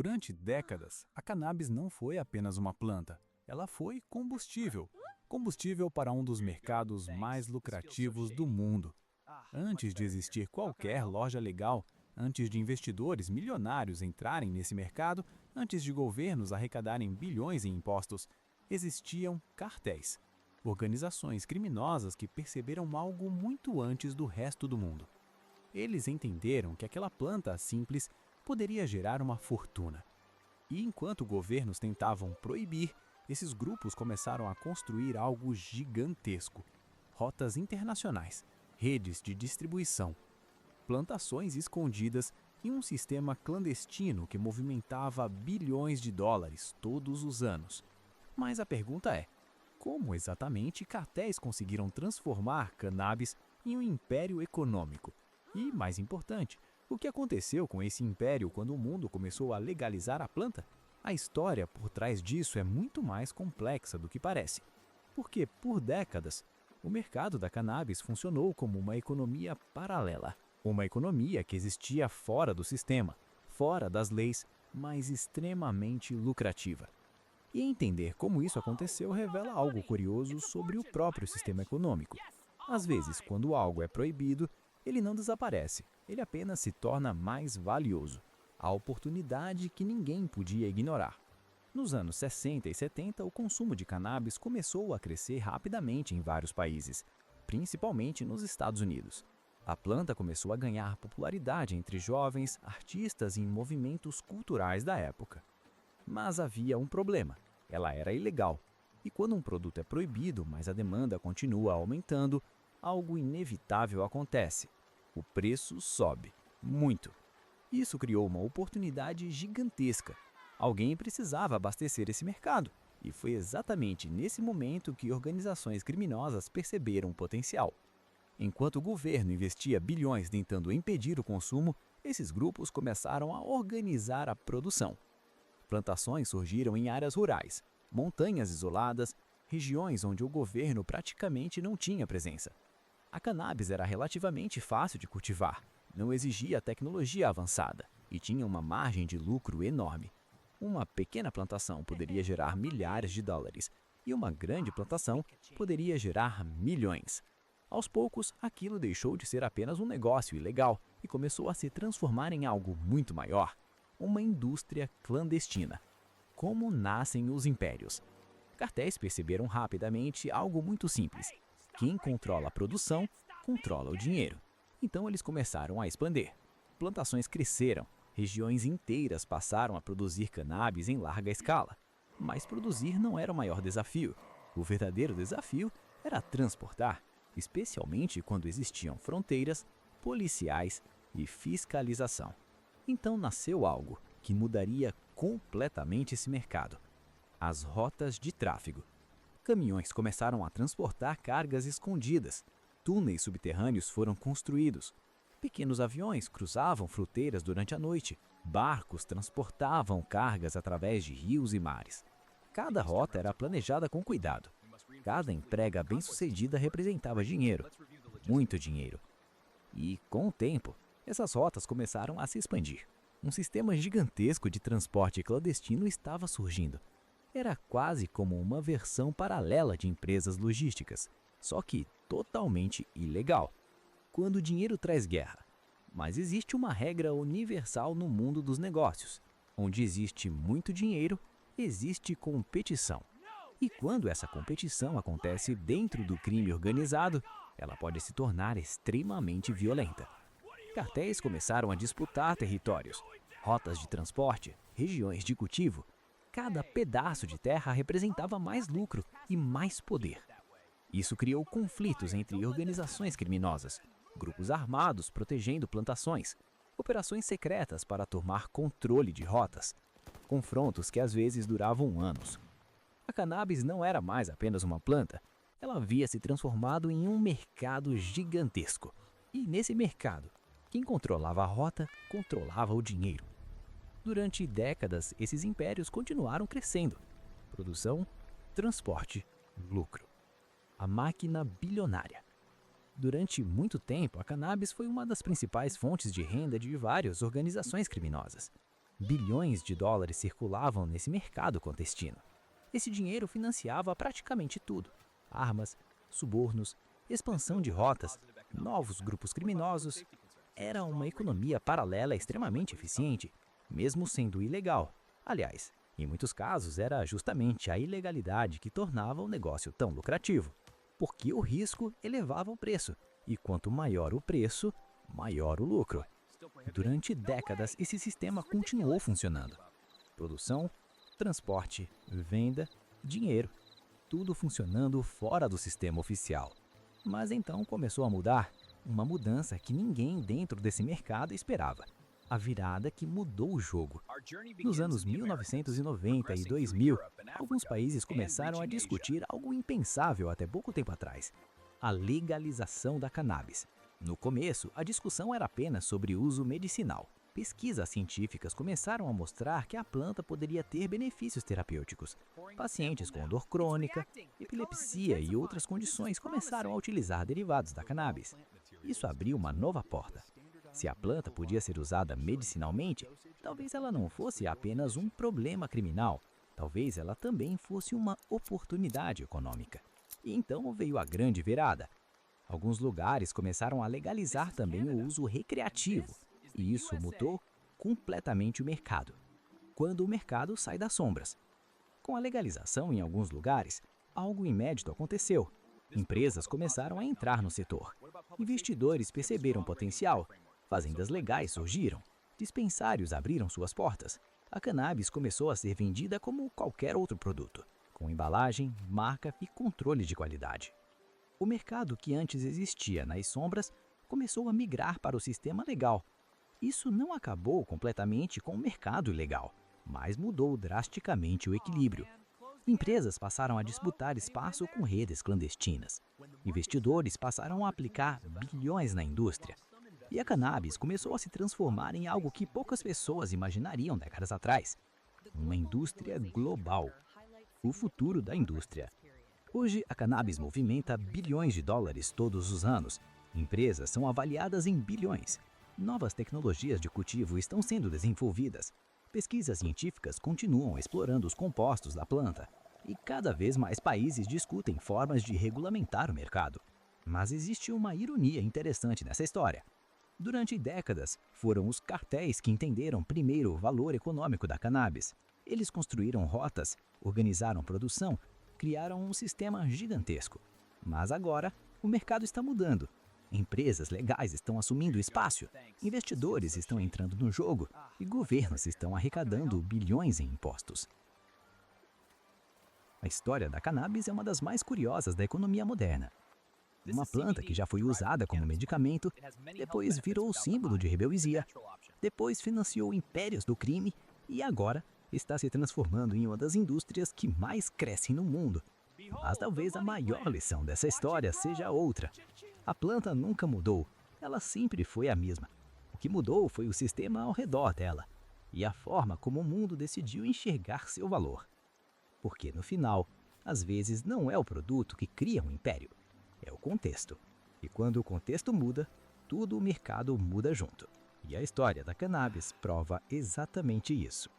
Durante décadas, a cannabis não foi apenas uma planta, ela foi combustível. Combustível para um dos mercados mais lucrativos do mundo. Antes de existir qualquer loja legal, antes de investidores milionários entrarem nesse mercado, antes de governos arrecadarem bilhões em impostos, existiam cartéis, organizações criminosas que perceberam algo muito antes do resto do mundo. Eles entenderam que aquela planta simples poderia gerar uma fortuna. E enquanto governos tentavam proibir, esses grupos começaram a construir algo gigantesco. Rotas internacionais, redes de distribuição, plantações escondidas e um sistema clandestino que movimentava bilhões de dólares todos os anos. Mas a pergunta é, como exatamente cartéis conseguiram transformar cannabis em um império econômico? E, mais importante, o que aconteceu com esse império quando o mundo começou a legalizar a planta? A história por trás disso é muito mais complexa do que parece. Porque, por décadas, o mercado da cannabis funcionou como uma economia paralela. Uma economia que existia fora do sistema, fora das leis, mas extremamente lucrativa. E entender como isso aconteceu revela algo curioso sobre o próprio sistema econômico. Às vezes, quando algo é proibido, ele não desaparece, ele apenas se torna mais valioso. A oportunidade que ninguém podia ignorar. Nos anos 60 e 70, o consumo de cannabis começou a crescer rapidamente em vários países, principalmente nos Estados Unidos. A planta começou a ganhar popularidade entre jovens, artistas e em movimentos culturais da época. Mas havia um problema: ela era ilegal. E quando um produto é proibido, mas a demanda continua aumentando, algo inevitável acontece. O preço sobe, muito. Isso criou uma oportunidade gigantesca. Alguém precisava abastecer esse mercado, e foi exatamente nesse momento que organizações criminosas perceberam o potencial. Enquanto o governo investia bilhões tentando impedir o consumo, esses grupos começaram a organizar a produção. Plantações surgiram em áreas rurais, montanhas isoladas, regiões onde o governo praticamente não tinha presença. A cannabis era relativamente fácil de cultivar, não exigia tecnologia avançada e tinha uma margem de lucro enorme. Uma pequena plantação poderia gerar milhares de dólares e uma grande plantação poderia gerar milhões. Aos poucos, aquilo deixou de ser apenas um negócio ilegal e começou a se transformar em algo muito maior, uma indústria clandestina. Como nascem os impérios? Cartéis perceberam rapidamente algo muito simples. Quem controla a produção, controla o dinheiro. Então eles começaram a expandir. Plantações cresceram, regiões inteiras passaram a produzir cannabis em larga escala. Mas produzir não era o maior desafio. O verdadeiro desafio era transportar, especialmente quando existiam fronteiras, policiais e fiscalização. Então nasceu algo que mudaria completamente esse mercado: as rotas de tráfego. Caminhões começaram a transportar cargas escondidas. Túneis subterrâneos foram construídos. Pequenos aviões cruzavam fronteiras durante a noite. Barcos transportavam cargas através de rios e mares. Cada rota era planejada com cuidado. Cada entrega bem-sucedida representava dinheiro, muito dinheiro. E, com o tempo, essas rotas começaram a se expandir. Um sistema gigantesco de transporte clandestino estava surgindo. Era quase como uma versão paralela de empresas logísticas, só que totalmente ilegal. Quando o dinheiro traz guerra. Mas existe uma regra universal no mundo dos negócios. Onde existe muito dinheiro, existe competição. E quando essa competição acontece dentro do crime organizado, ela pode se tornar extremamente violenta. Cartéis começaram a disputar territórios, rotas de transporte, regiões de cultivo. Cada pedaço de terra representava mais lucro e mais poder. Isso criou conflitos entre organizações criminosas, grupos armados protegendo plantações, operações secretas para tomar controle de rotas, confrontos que às vezes duravam anos. A cannabis não era mais apenas uma planta, ela havia se transformado em um mercado gigantesco. E nesse mercado, quem controlava a rota, controlava o dinheiro. Durante décadas, esses impérios continuaram crescendo. Produção, transporte, lucro. A máquina bilionária. Durante muito tempo, a cannabis foi uma das principais fontes de renda de várias organizações criminosas. Bilhões de dólares circulavam nesse mercado clandestino. Esse dinheiro financiava praticamente tudo: armas, subornos, expansão de rotas, novos grupos criminosos. Era uma economia paralela extremamente eficiente, mesmo sendo ilegal. Aliás, em muitos casos era justamente a ilegalidade que tornava o negócio tão lucrativo, porque o risco elevava o preço, e quanto maior o preço, maior o lucro. Durante décadas, esse sistema continuou funcionando. Produção, transporte, venda, dinheiro, tudo funcionando fora do sistema oficial. Mas então começou a mudar, uma mudança que ninguém dentro desse mercado esperava. A virada que mudou o jogo. Nos anos 1990 e 2000, alguns países começaram a discutir algo impensável até pouco tempo atrás: a legalização da cannabis. No começo, a discussão era apenas sobre uso medicinal. Pesquisas científicas começaram a mostrar que a planta poderia ter benefícios terapêuticos. Pacientes com dor crônica, epilepsia e outras condições começaram a utilizar derivados da cannabis. Isso abriu uma nova porta. Se a planta podia ser usada medicinalmente, talvez ela não fosse apenas um problema criminal. Talvez ela também fosse uma oportunidade econômica. E então veio a grande virada. Alguns lugares começaram a legalizar também o uso recreativo, e isso mudou completamente o mercado. Quando o mercado sai das sombras. Com a legalização em alguns lugares, algo inédito aconteceu. Empresas começaram a entrar no setor. Investidores perceberam potencial. Fazendas legais surgiram. Dispensários abriram suas portas. A cannabis começou a ser vendida como qualquer outro produto, com embalagem, marca e controle de qualidade. O mercado que antes existia nas sombras começou a migrar para o sistema legal. Isso não acabou completamente com o mercado ilegal, mas mudou drasticamente o equilíbrio. Empresas passaram a disputar espaço com redes clandestinas. Investidores passaram a aplicar bilhões na indústria. E a cannabis começou a se transformar em algo que poucas pessoas imaginariam décadas atrás: uma indústria global. O futuro da indústria. Hoje, a cannabis movimenta bilhões de dólares todos os anos. Empresas são avaliadas em bilhões. Novas tecnologias de cultivo estão sendo desenvolvidas. Pesquisas científicas continuam explorando os compostos da planta. E cada vez mais países discutem formas de regulamentar o mercado. Mas existe uma ironia interessante nessa história. Durante décadas, foram os cartéis que entenderam primeiro o valor econômico da cannabis. Eles construíram rotas, organizaram produção, criaram um sistema gigantesco. Mas agora, o mercado está mudando. Empresas legais estão assumindo espaço, investidores estão entrando no jogo e governos estão arrecadando bilhões em impostos. A história da cannabis é uma das mais curiosas da economia moderna. Uma planta que já foi usada como medicamento, depois virou símbolo de rebeldia, depois financiou impérios do crime e agora está se transformando em uma das indústrias que mais crescem no mundo. Mas talvez a maior lição dessa história seja outra. A planta nunca mudou, ela sempre foi a mesma. O que mudou foi o sistema ao redor dela e a forma como o mundo decidiu enxergar seu valor. Porque no final, às vezes não é o produto que cria um império, é o contexto. E quando o contexto muda, tudo o mercado muda junto. E a história da cannabis prova exatamente isso.